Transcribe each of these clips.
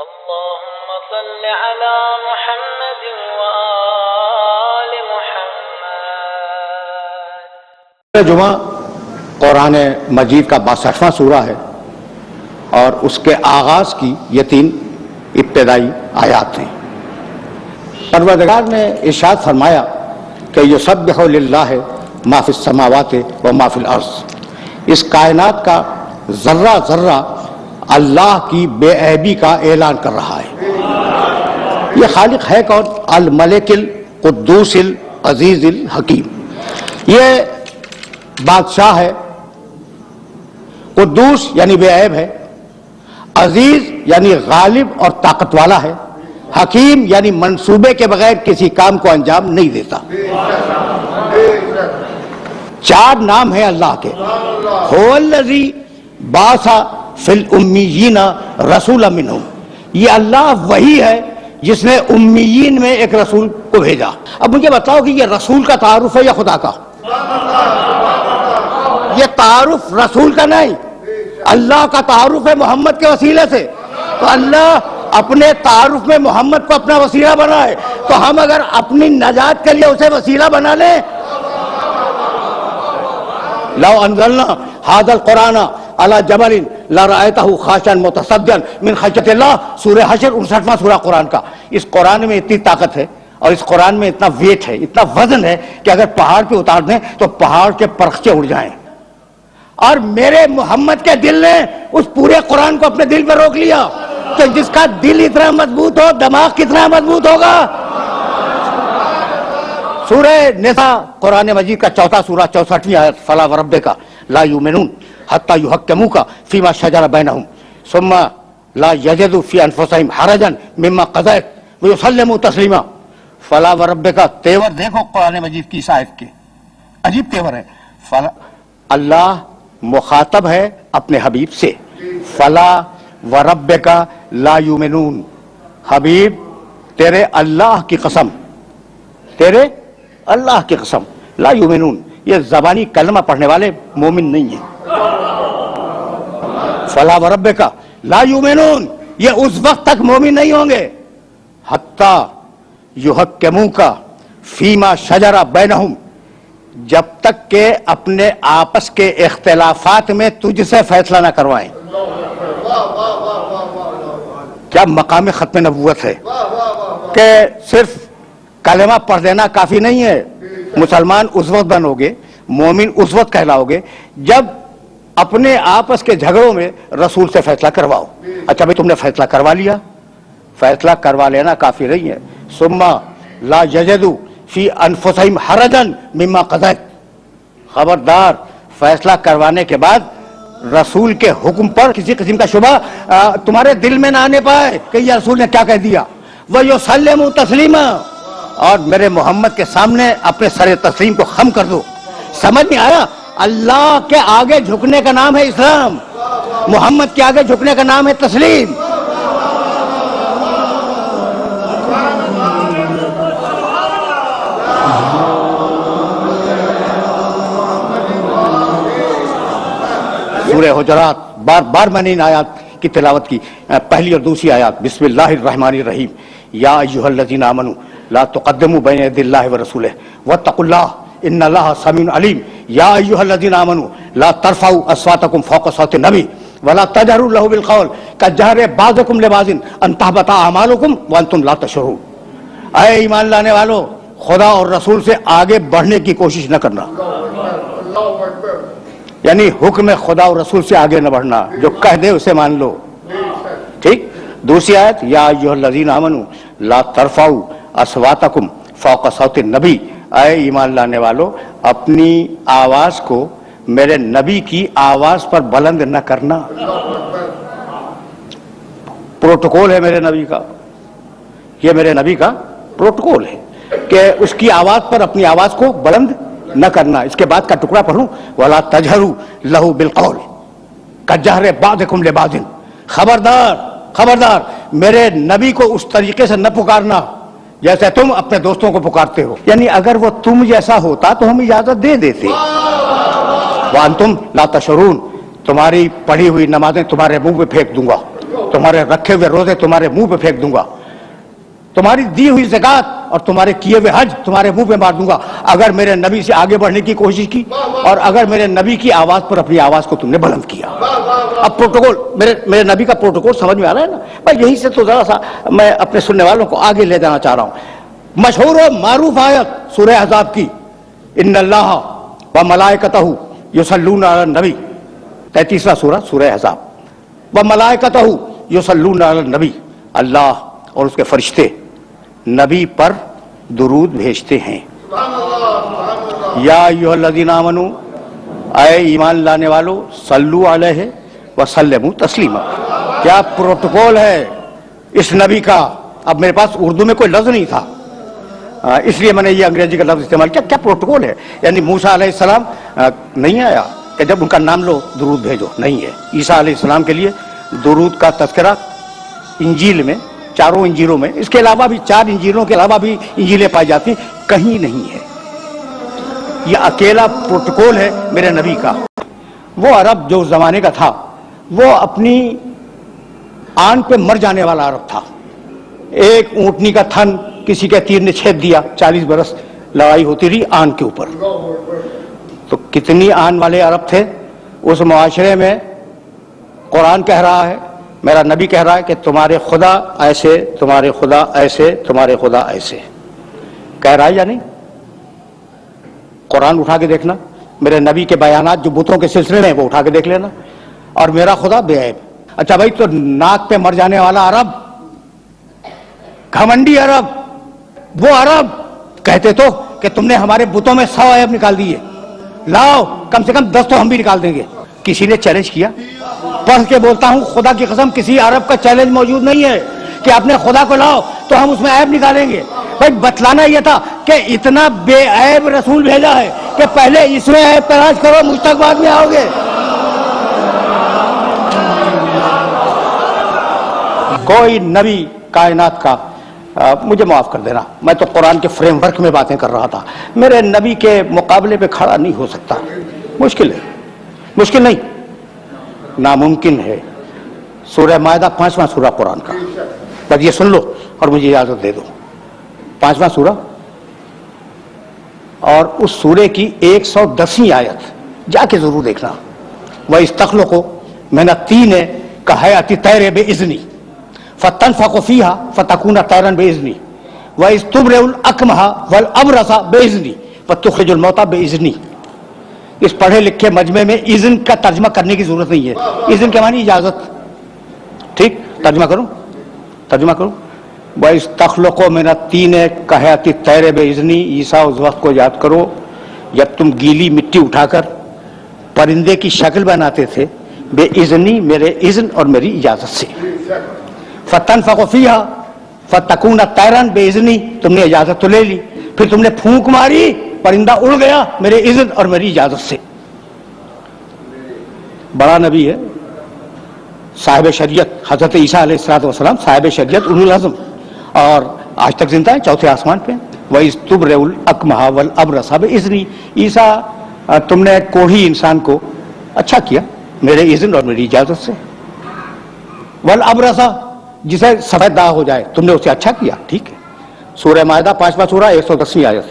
اللهم صل على محمد وآل محمد۔ جمعہ قرآن مجید کا 62واں سورہ ہے اور اس کے آغاز کی یہ 3 ابتدائی آیات ہیں۔ پروردگار نے ارشاد فرمایا کہ یسبح للہ ما فی السماوات و ما فی الارض، اس کائنات کا ذرہ ذرہ اللہ کی بے عیبی کا اعلان کر رہا ہے۔ یہ خالق ہے کون؟ الملک القدوس العزیز الحکیم۔ یہ بادشاہ ہے، قدوس یعنی بے عیب ہے، عزیز یعنی غالب اور طاقت والا ہے، حکیم یعنی منصوبے کے بغیر کسی کام کو انجام نہیں دیتا۔ 4 نام ہیں اللہ کے۔ هو الذی بعث فی الامیین رسولا منہم، یہ اللہ وہی ہے جس نے امیین میں ایک رسول کو بھیجا۔ اب مجھے بتاؤ کہ یہ رسول کا تعارف ہے یا خدا کا؟ یہ تعارف رسول کا نہیں، اللہ کا تعارف ہے محمد کے وسیلے سے۔ تو اللہ اپنے تعارف میں محمد کو اپنا وسیلہ بنائے، تو ہم اگر اپنی نجات کے لیے اسے وسیلہ بنا لیں، لو انزلنا هذا القرآن على جبل لرأيته خاشعا متصدعا من خشیۃ اللہ، سورہ حشر 59واں سورہ قرآن کا۔ اس قرآن میں اتنی طاقت ہے اور اس قرآن میں اتنا ویٹ ہے، اتنا وزن ہے کہ اگر پہاڑ پہ اتار دیں تو پہاڑ کے پرخچے اڑ جائیں۔ اور میرے محمد کے دل نے اس پورے قرآن کو اپنے دل پہ روک لیا کہ جس کا دل اتنا مضبوط ہو، دماغ کتنا مضبوط ہوگا۔ سورہ نساء قرآن مجید کا 4واں سورہ 64ویں آیت، فلا وربک لا یؤمنون حتی یحکموک فیما شجر بینہم ثم لا یجدوا فی انفسہم حرجا مما قضیت ویسلموا تسلیما۔ فلا وربک، تیور دیکھو قرآن مجید کی اس آیت کے، عجیب تیور ہے۔ اللہ مخاطب ہے اپنے حبیب سے، فلا وربک لا یؤمنون، حبیب تیرے اللہ کی قسم، تیرے اللہ کی قسم، لا یؤمنون، یہ زبانی کلمہ پڑھنے والے مومن نہیں ہیں۔ فلا وربک لا یؤمنون، یہ اس وقت تک مومن نہیں ہوں گے حتی یحکموک فیما شجر بینہم، جب تک کہ اپنے آپس کے اختلافات میں تجھ سے فیصلہ نہ کروائیں۔ کیا مقام ختم نبوت ہے کہ صرف کلمہ پڑھ دینا کافی نہیں ہے۔ مسلمان اس وقت بنو گے، مومن اس وقت کہلاؤ گے جب اپنے آپس کے جھگڑوں میں رسول سے فیصلہ کرواؤ۔ اچھا بھائی، تم نے فیصلہ کروا لیا، فیصلہ کروا لینا کافی نہیں ہے۔ ثم لا یجدوا فی انفسہم حرجا مما قضیت، خبردار فیصلہ کروانے کے بعد رسول کے حکم پر کسی قسم کا شبہ تمہارے دل میں نہ آنے پائے کہ یہ رسول نے کیا کہہ دیا۔ وَيُسَلِّمُوا تَسْلِيمًا، اور میرے محمد کے سامنے اپنے سر تسلیم کو خم کر دو۔ سمجھ نہیں آیا؟ اللہ کے آگے جھکنے کا نام ہے اسلام، محمد کے آگے جھکنے کا نام ہے تسلیم۔ سورہ حجرات، بار بار میں نے ان آیات کی تلاوت کی، پہلی اور دوسری آیات۔ بسم اللہ الرحمن الرحیم، یا ایھا الذین آمنوا لا تقدموا بین یدی اللہ ورسولہ واتقوا اللہ ان اللہ سمیع علیم۔ یا ایھا الذین آمنوا لا ترفعوا اصواتکم فوق صوت النبی ولا تجہروا لہ بالقول کجہر بعضکم لبعض ان تحبط اعمالکم وانتم لا تشعرون۔ اے ایمان لانے والو، خدا اور رسول سے آگے بڑھنے کی کوشش نہ کرنا، یعنی حکم خدا اور رسول سے آگے نہ بڑھنا، جو کہہ دے اسے مان لو، ٹھیک۔ دوسری آیت، یا ایھا الذین آمنوا لا ترفعوا اصواتکم فوق صوت النبی، اے ایمان لانے والو اپنی آواز کو میرے نبی کی آواز پر بلند نہ کرنا۔ پروٹوکول ہے میرے نبی کا، یہ میرے نبی کا پروٹوکول ہے کہ اس کی آواز پر اپنی آواز کو بلند نہ کرنا۔ اس کے بعد کا ٹکڑا پڑھوں، وَلَا تَجْهَرُوا لَهُ بِالْقَوْلِ كَجَهْرِ بَعْضِكُمْ لِبَعْضٍ، خبردار خبردار میرے نبی کو اس طریقے سے نہ پکارنا جیسے تم اپنے دوستوں کو پکارتے ہو، یعنی اگر وہ تم جیسا ہوتا تو ہم اجازت دے دیتے۔ وَأَنْتُمْ لَا تَشْعُرُونَ، تمہاری پڑھی ہوئی نمازیں تمہارے منہ پہ پھینک دوں گا۔ تمہارے رکھے ہوئے روزے تمہارے منہ پہ پھینک دوں گا, تمہاری دی ہوئی زکات اور تمہارے کیے ہوئے حج تمہارے منہ پہ مار دوں گا اگر میرے نبی سے آگے بڑھنے کی کوشش کی اور اگر میرے نبی کی آواز پر اپنی آواز کو تم نے بلند کیا. اب پروٹوکول میرے نبی کا پروٹوکول سمجھ میں آ رہا ہے نا بھائی. یہیں سے تو ذرا سا میں اپنے سننے والوں کو آگے لے جانا چاہ رہا ہوں. مشہور و معروف آیت سورہ احزاب کی, ان اللہ و ملائکتہ یصلون علی النبی, 33واں سورہ سورہ احزاب. و ملائکتہ یصلون علی النبی, اللہ اور اس کے فرشتے نبی پر درود بھیجتے ہیں. یا ایھا الذین آمنوا, اے ایمان لانے والو, صلو علیہ وسلموا تسلیما. کیا پروٹوکول ہے اس نبی کا. اب میرے پاس اردو میں کوئی لفظ نہیں تھا اس لیے میں نے یہ انگریزی کا لفظ استعمال کیا. کیا پروٹوکول ہے, یعنی موسیٰ علیہ السلام نہیں آیا کہ جب ان کا نام لو درود بھیجو, نہیں ہے. عیسیٰ علیہ السلام کے لیے درود کا تذکرہ انجیل میں, چاروں انجیلوں میں, اس کے علاوہ بھی 4 انجیلوں کے علاوہ بھی انجیلیں پائی جاتی, کہیں نہیں ہے. یہ اکیلا پروٹوکول ہے میرے نبی کا. وہ عرب جو اس زمانے کا تھا وہ اپنی آن پہ مر جانے والا عرب تھا. ایک اونٹنی کا تھن کسی کے تیر نے چھید دیا, 40 برس لڑائی ہوتی رہی آن کے اوپر. تو کتنی آن والے عرب تھے اس معاشرے میں. قرآن کہہ رہا ہے, میرا نبی کہہ رہا ہے کہ تمہارے خدا ایسے, تمہارے خدا ایسے, تمہارے خدا ایسے. کہہ رہا ہے یا نہیں؟ قرآن اٹھا کے دیکھنا, میرے نبی کے بیانات جو بتوں کے سلسلے میں وہ اٹھا کے دیکھ لینا. اور میرا خدا بے عیب. اچھا بھائی, تو ناک پہ مر جانے والا عرب, گھمنڈی عرب, وہ عرب کہتے تو کہ تم نے ہمارے بتوں میں 100 عیب نکال دیے, لاؤ کم سے کم 10 تو ہم بھی نکال دیں گے. کسی نے چیلنج کیا؟ پڑھ کے بولتا ہوں خدا کی قسم کسی عرب کا چیلنج موجود نہیں ہے کہ اپنے خدا کو لاؤ تو ہم اس میں عیب نکالیں گے. بھائی بتلانا یہ تھا کہ اتنا بے عیب رسول بھیجا ہے کہ پہلے اس میں عیب تلاش کرو, مجھ تک بعد میں آؤ گے. کوئی نبی کائنات کا, مجھے معاف کر دینا, میں تو قرآن کے فریم ورک میں باتیں کر رہا تھا, میرے نبی کے مقابلے پہ کھڑا نہیں ہو سکتا. مشکل ہے, مشکل نہیں, ناممکن ہے. سورہ مائدہ 5واں سورہ قرآن کا, بس یہ سن لو اور مجھے اجازت دے دو. 5واں سورہ اور اس سورے کی 110ویں آیت جا کے ضرور دیکھنا. وَإِسْتَخْلُقُ مِنَ الطِّينِ كَهَيْئَةِ الطَّيْرِ بِإِذْنِي فَتَنْفَخُ فِيهَا فَتَكُونُ طَيْرًا بِإِذْنِي وَإِذْ تُبْرِئُ الْأَكْمَحَ وَالْأَبْرَصَ بِإِذْنِي وَتُخْرِجُ الْمَوْتَى بِإِذْنِي. اس پڑھے لکھے مجمع میں اذن کا ترجمہ کرنے کی ضرورت نہیں ہے. اذن کے معنی اجازت. ٹھیک, ترجمہ کروں, ترجمہ کروں. وَإِسْتَخْلُقُ مِنَ الطِّينِ كَهَيْئَةِ الطَّيْرِ بِإِذْنِي. عیسیٰ اس وقت کو یاد کرو جب تم گیلی مٹی اٹھا کر پرندے کی شکل بناتے تھے بے اذنی, میرے اذن اور میری اجازت سے. فَتَنْفَخُ فِيهَا فَتَكُونَ طَيْرًا بِإِذْنِي, تم نے اجازت تو لے لی, پھر تم نے پھونک ماری, پرندہ اڑ گیا میرے اذن اور میری اجازت سے. بڑا نبی ہے, صاحب شریعت, حضرت عیسیٰ علیہ السلام صاحب شریعت اولو العزم, اور آج تک زندہ ہیں, چوتھے آسمان پہ. وَإِذْ تُبْرِئُ الْأَكْمَحَ وَالْأَبْرَصَ بِإِذْنِي. عیسیٰ تم نے کوڑھی انسان کو اچھا کیا میرے اذن اور میری اجازت سے. والابرص, جسے سفید داغ ہو جائے تم نے اسے اچھا کیا, ٹھیک ہے. سورہ مائدہ 5واں سورہ 110ویں آیت,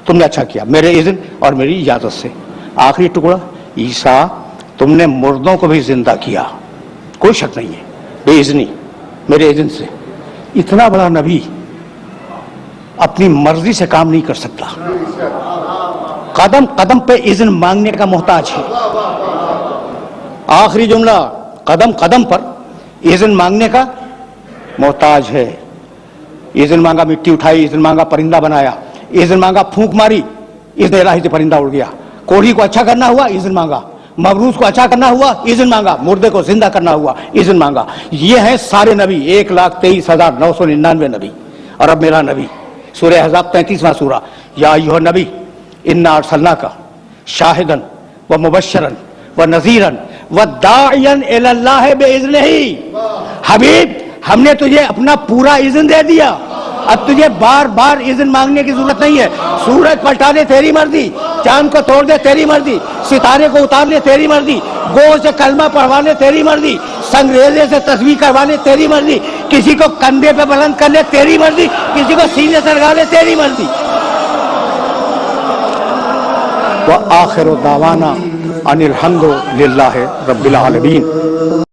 تم نے اچھا کیا میرے اذن اور میری اجازت سے. آخری ٹکڑا, عیسیٰ تم نے مردوں کو بھی زندہ کیا, کوئی شک نہیں ہے, بے اذنی, میرے اذن سے. اتنا بڑا نبی اپنی مرضی سے کام نہیں کر سکتا, قدم قدم پہ اذن مانگنے کا محتاج ہے. آخری جملہ, قدم قدم پر اذن مانگنے کا محتاج ہے. اذن مانگا مٹی اٹھائی, اذن مانگا پرندہ بنایا, اذن مانگا پھونک ماری, اذن الہی سے پرندہ اڑ گیا. کوڑھی کو اچھا کرنا ہوا, اذن مانگا. مبروز کو اچھا کرنا ہوا, اذن مانگا. مردے کو زندہ کرنا ہوا, اذن مانگا. یہ ہیں سارے نبی, 1,23,999 نبی. اور اب میرا نبی, سورہ احزاب 33واں سورہ. یا ایھا النبی انا ارسلناک شاہدا ومبشرا ونذیرا وداعیا الی اللہ باذنہ. حبیب ہم نے تجھے اپنا پورا اذن دے دیا, اب تجھے بار بار اذن مانگنے کی ضرورت نہیں ہے. سورج پلٹا دے تیری مرضی, چاند کو توڑ دے تیری مرضی, ستارے کو اتار دے تیری مرضی, گو سے کلمہ پڑھوانے تیری مرضی، سنگریزے سے تسبیح کروانے تیری مرضی، کسی کو کندھے پہ بلند کرنے تیری مرضی، کسی کو سینے سے لگانے تیری مرضی۔ وآخر دعوانا ان الحمد للہ رب العالمین۔